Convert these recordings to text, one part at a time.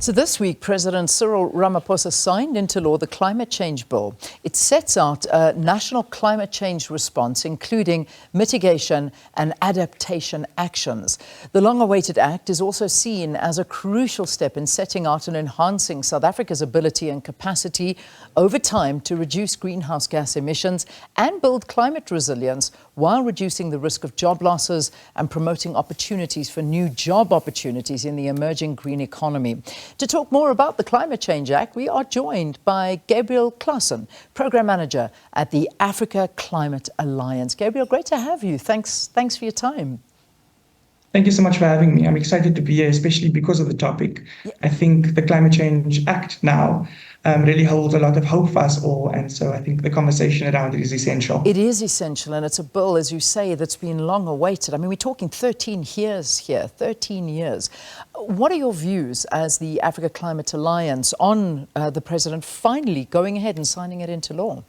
So this week, President Cyril Ramaphosa signed into law the Climate Change Bill. It sets out a national climate change response, including mitigation and adaptation actions. The long-awaited act is also seen as a crucial step in setting out and enhancing South Africa's ability and capacity over time to reduce greenhouse gas emissions and build climate resilience while reducing the risk of job losses and promoting opportunities for new job opportunities in the emerging green economy. To talk more about the Climate Change Act, we are joined by Gabriel Klaasen, Program Manager at the Africa Climate Alliance. Gabriel, great to have you. Thanks for your time. Thank you so much for having me. I'm excited to be here, especially because of the topic. Yeah. I think the Climate Change Act now really holds a lot of hope for us all. And so I think the conversation around it is essential. It is essential. And it's a bill, as you say, that's been long awaited. I mean, we're talking 13 years here, 13 years. What are your views as the Africa Climate Alliance on the President finally going ahead and signing it into law?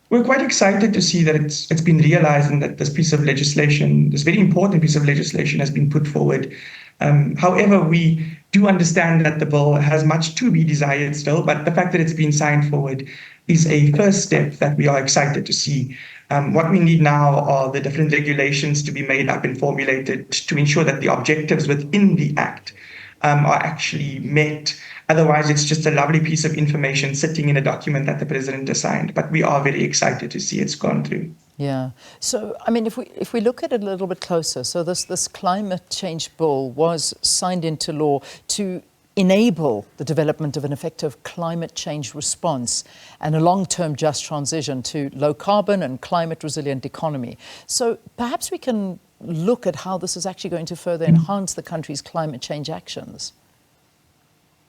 We're quite excited to see that it's been realized and that this piece of legislation, this very important piece of legislation, has been put forward. However, we do understand that the bill has much to be desired still, but the fact that it's been signed forward is a first step that we are excited to see. What we need now are the different regulations to be made up and formulated to ensure that the objectives within the Act are actually met. Otherwise, it's just a lovely piece of information sitting in a document that the President has signed. But we are very excited to see it's gone through. Yeah. So, I mean, if we look at it a little bit closer, so this climate change bill was signed into law to enable the development of an effective climate change response and a long-term just transition to low carbon and climate resilient economy. So perhaps we can look at how this is actually going to further enhance the country's climate change actions.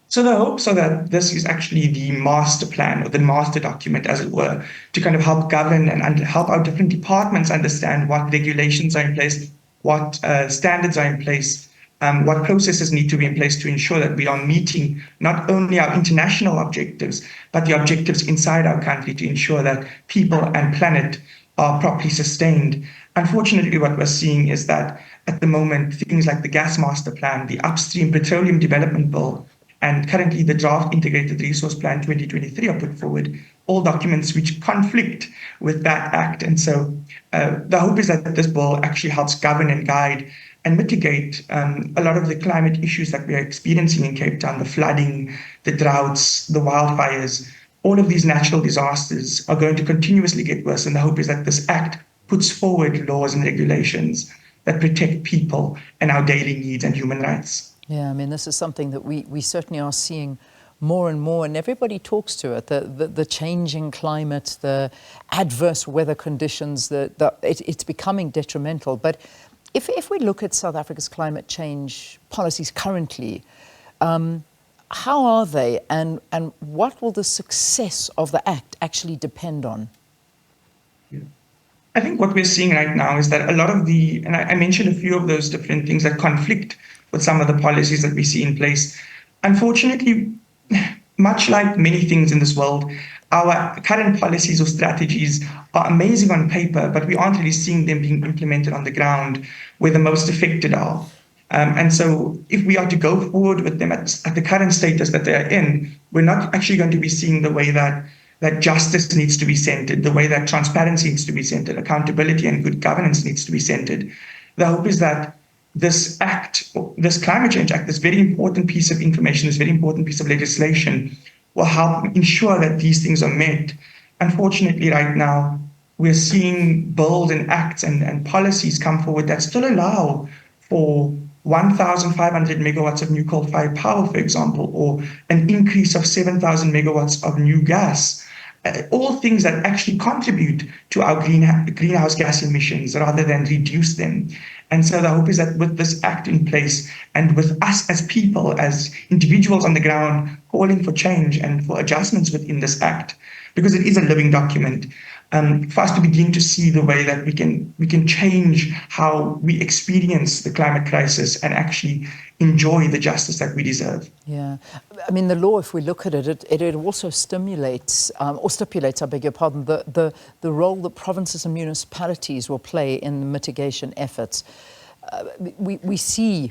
So the hopes are that this is actually the master plan, or the master document, as it were, to kind of help govern and help our different departments understand what regulations are in place, what standards are in place, what processes need to be in place to ensure that we are meeting not only our international objectives, but the objectives inside our country to ensure that people and planet are properly sustained. Unfortunately, what we're seeing is that at the moment, things like the Gas Master Plan, the Upstream Petroleum Development Bill, and currently the Draft Integrated Resource Plan 2023 are put forward, all documents which conflict with that act. And so the hope is that this bill actually helps govern and guide and mitigate a lot of the climate issues that we are experiencing in Cape Town, the flooding, the droughts, the wildfires. All of these natural disasters are going to continuously get worse. And the hope is that this act puts forward laws and regulations that protect people and our daily needs and human rights. Yeah, I mean, this is something that we certainly are seeing more and more, and everybody talks to it, the changing climate, the adverse weather conditions, it's becoming detrimental. But if we look at South Africa's climate change policies currently, how are they, and what will the success of the Act actually depend on? Yeah. I think what we're seeing right now is that a lot of and I mentioned a few of those different things that conflict with some of the policies that we see in place. Unfortunately, much like many things in this world, our current policies or strategies are amazing on paper, but we aren't really seeing them being implemented on the ground where the most affected are. And so if we are to go forward with them at the current status that they are in, we're not actually going to be seeing the way that justice needs to be centered, the way that transparency needs to be centered, accountability and good governance needs to be centered. The hope is that this act, this Climate Change Act, this very important piece of information, this very important piece of legislation will help ensure that these things are met. Unfortunately, right now, we're seeing bills and acts and policies come forward that still allow for 1,500 megawatts of new coal-fired power, for example, or an increase of 7,000 megawatts of new gas. All things that actually contribute to our greenhouse gas emissions rather than reduce them. And so the hope is that with this act in place and with us as people, as individuals on the ground calling for change and for adjustments within this act, because it is a living document, for us to begin to see the way that we can change how we experience the climate crisis and actually enjoy the justice that we deserve. Yeah, I mean, the law, if we look at it, it also stimulates, or stipulates, I beg your pardon, the role that provinces and municipalities will play in the mitigation efforts. We see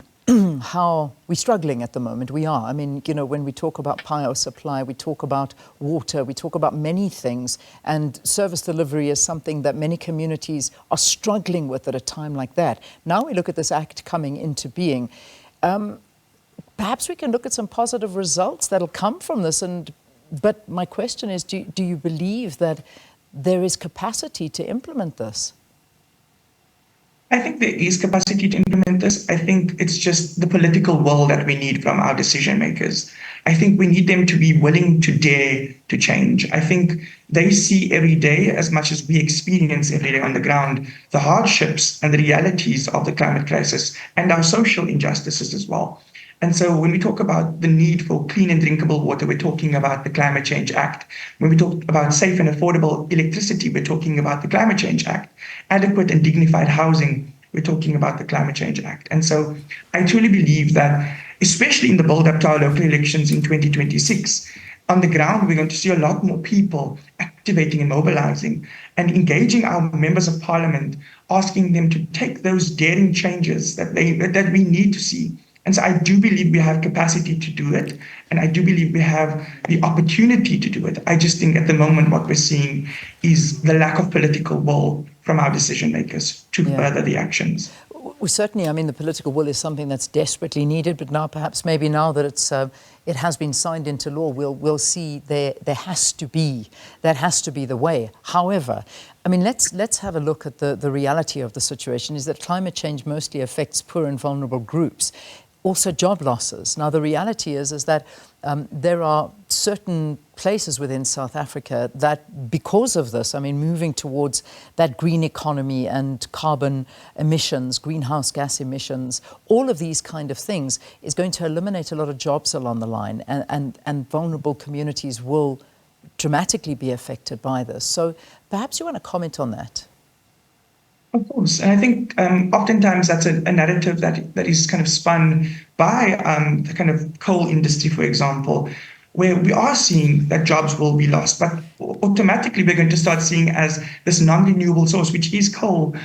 how we're struggling at the moment. We are. I mean, you know, when we talk about power supply, we talk about water, we talk about many things, and service delivery is something that many communities are struggling with at a time like that. Now we look at this act coming into being. Perhaps we can look at some positive results that'll come from this. But my question is, do you believe that there is capacity to implement this? I think there is capacity to implement this. I think it's just the political will that we need from our decision makers. I think we need them to be willing to dare to change. I think they see every day, as much as we experience every day on the ground, the hardships and the realities of the climate crisis and our social injustices as well. And so when we talk about the need for clean and drinkable water, we're talking about the Climate Change Act. When we talk about safe and affordable electricity, we're talking about the Climate Change Act. Adequate and dignified housing, we're talking about the Climate Change Act. And so I truly believe that, especially in the build-up to our local elections in 2026, on the ground, we're going to see a lot more people activating and mobilizing and engaging our members of parliament, asking them to take those daring changes that we need to see. And so I do believe we have capacity to do it. And I do believe we have the opportunity to do it. I just think at the moment what we're seeing is the lack of political will from our decision makers to further the actions. Well, certainly, I mean, the political will is something that's desperately needed, but now perhaps maybe now that it has been signed into law, we'll see that has to be the way. However, I mean, let's have a look at the reality of the situation is that climate change mostly affects poor and vulnerable groups. Also job losses. Now, the reality is that there are certain places within South Africa that, because of this, I mean, moving towards that green economy and carbon emissions, greenhouse gas emissions, all of these kind of things is going to eliminate a lot of jobs along the line, and vulnerable communities will dramatically be affected by this. So perhaps you want to comment on that. Of course. And I think oftentimes that's a narrative that is kind of spun by the kind of coal industry, for example, where we are seeing that jobs will be lost. But automatically we're going to start seeing as this non-renewable source, which is coal,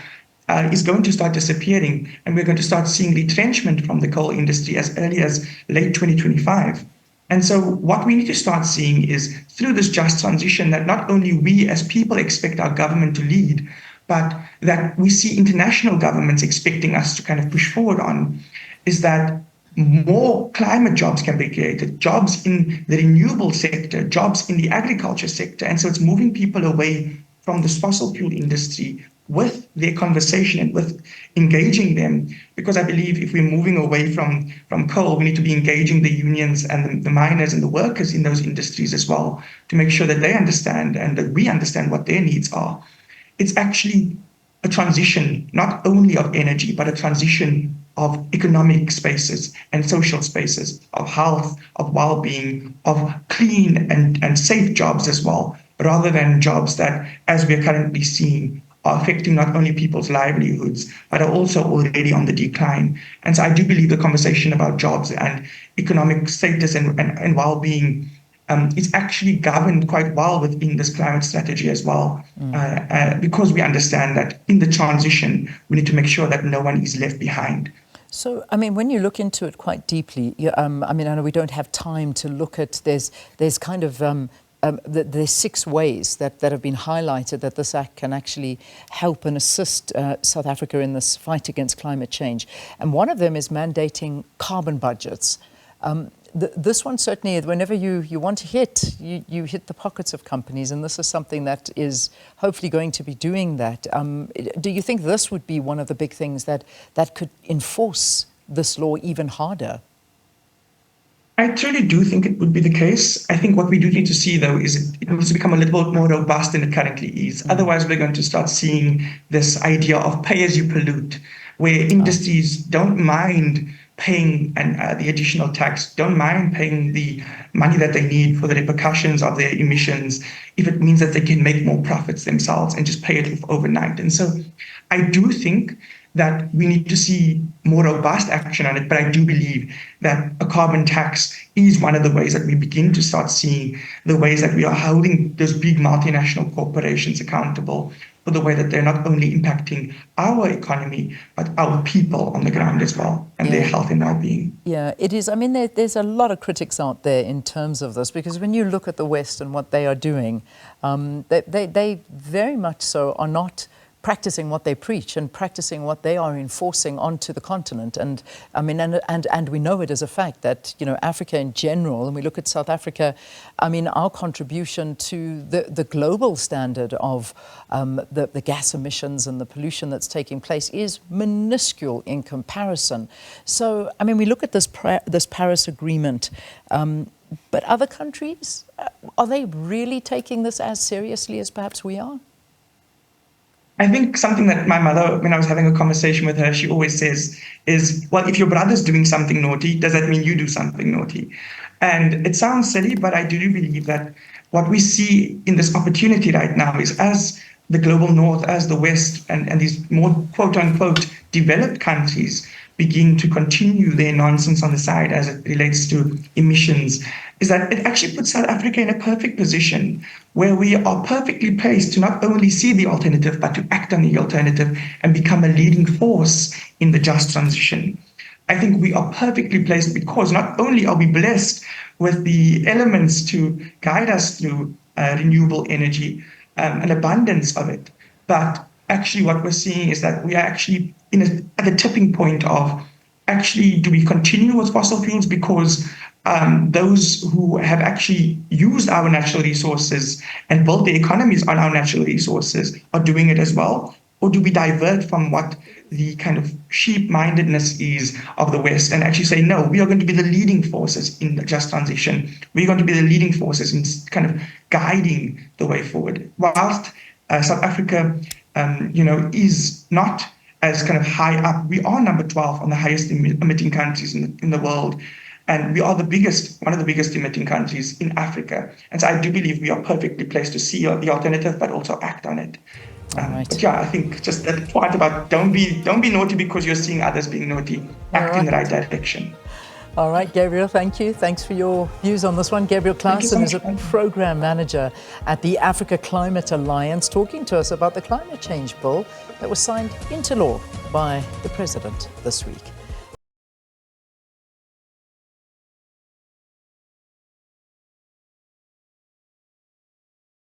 is going to start disappearing. And we're going to start seeing retrenchment from the coal industry as early as late 2025. And so what we need to start seeing is through this just transition that not only we as people expect our government to lead, but that we see international governments expecting us to kind of push forward on, is that more climate jobs can be created, jobs in the renewable sector, jobs in the agriculture sector. And so it's moving people away from this fossil fuel industry with their conversation and with engaging them. Because I believe if we're moving away from coal, we need to be engaging the unions and the miners and the workers in those industries as well, to make sure that they understand and that we understand what their needs are. It's actually a transition, not only of energy, but a transition of economic spaces and social spaces, of health, of well-being, of clean and safe jobs as well, rather than jobs that, as we're currently seeing, are affecting not only people's livelihoods, but are also already on the decline. And so I do believe the conversation about jobs and economic status and well-being is actually governed quite well within this climate strategy as well, because we understand that in the transition, we need to make sure that no one is left behind. So, I mean, when you look into it quite deeply, I mean, I know we don't have time to look at, there's kind of, there's 6 ways that have been highlighted that this act can actually help and assist South Africa in this fight against climate change. And one of them is mandating carbon budgets. This one certainly, whenever you want to hit, you hit the pockets of companies, and this is something that is hopefully going to be doing that. Do you think this would be one of the big things that could enforce this law even harder? I truly do think it would be the case. I think what we do need to see, though, is it needs to become a little bit more robust than it currently is. Otherwise, we're going to start seeing this idea of pay as you pollute, where industries don't mind paying the additional tax, don't mind paying the money that they need for the repercussions of their emissions, if it means that they can make more profits themselves and just pay it overnight. And so I do think that we need to see more robust action on it. But I do believe that a carbon tax is one of the ways that we begin to start seeing the ways that we are holding those big multinational corporations accountable for the way that they're not only impacting our economy, but our people on the ground as well, and their health and well-being. Yeah, it is. I mean, there's a lot of critics out there in terms of this, because when you look at the West and what they are doing, they very much so are not practicing what they preach and practicing what they are enforcing onto the continent. And I mean, and we know it as a fact that, you know, Africa in general, and we look at South Africa, I mean, our contribution to the global standard of the gas emissions and the pollution that's taking place is minuscule in comparison. So, I mean, we look at this Paris Agreement, but other countries, are they really taking this as seriously as perhaps we are? I think something that my mother, when I was having a conversation with her, she always says is, well, if your brother's doing something naughty, does that mean you do something naughty? And it sounds silly, but I do believe that what we see in this opportunity right now is, as the global north, as the West, and these more quote unquote developed countries begin to continue their nonsense on the side as it relates to emissions, is that it actually puts South Africa in a perfect position where we are perfectly placed to not only see the alternative, but to act on the alternative and become a leading force in the just transition. I think we are perfectly placed because not only are we blessed with the elements to guide us through renewable energy, an abundance of it, but actually what we're seeing is that we are actually at the tipping point of, actually, do we continue with fossil fuels because those who have actually used our natural resources and built their economies on our natural resources are doing it as well? Or do we divert from what the kind of sheep-mindedness is of the West and actually say, no, we are going to be the leading forces in the just transition. We're going to be the leading forces in kind of guiding the way forward. Whilst South Africa, is not as kind of high up, we are number 12 on the highest emitting countries in the world. And we are one of the biggest emitting countries in Africa. And so I do believe we are perfectly placed to see the alternative, but also act on it. Right. But yeah, I think just that point about don't be naughty because you're seeing others being naughty. Act in the right direction. All right, Gabriel, thank you. Thanks for your views on this one. Gabriel Klaasen is a program manager at the Africa Climate Alliance, talking to us about the climate change bill that was signed into law by the president this week.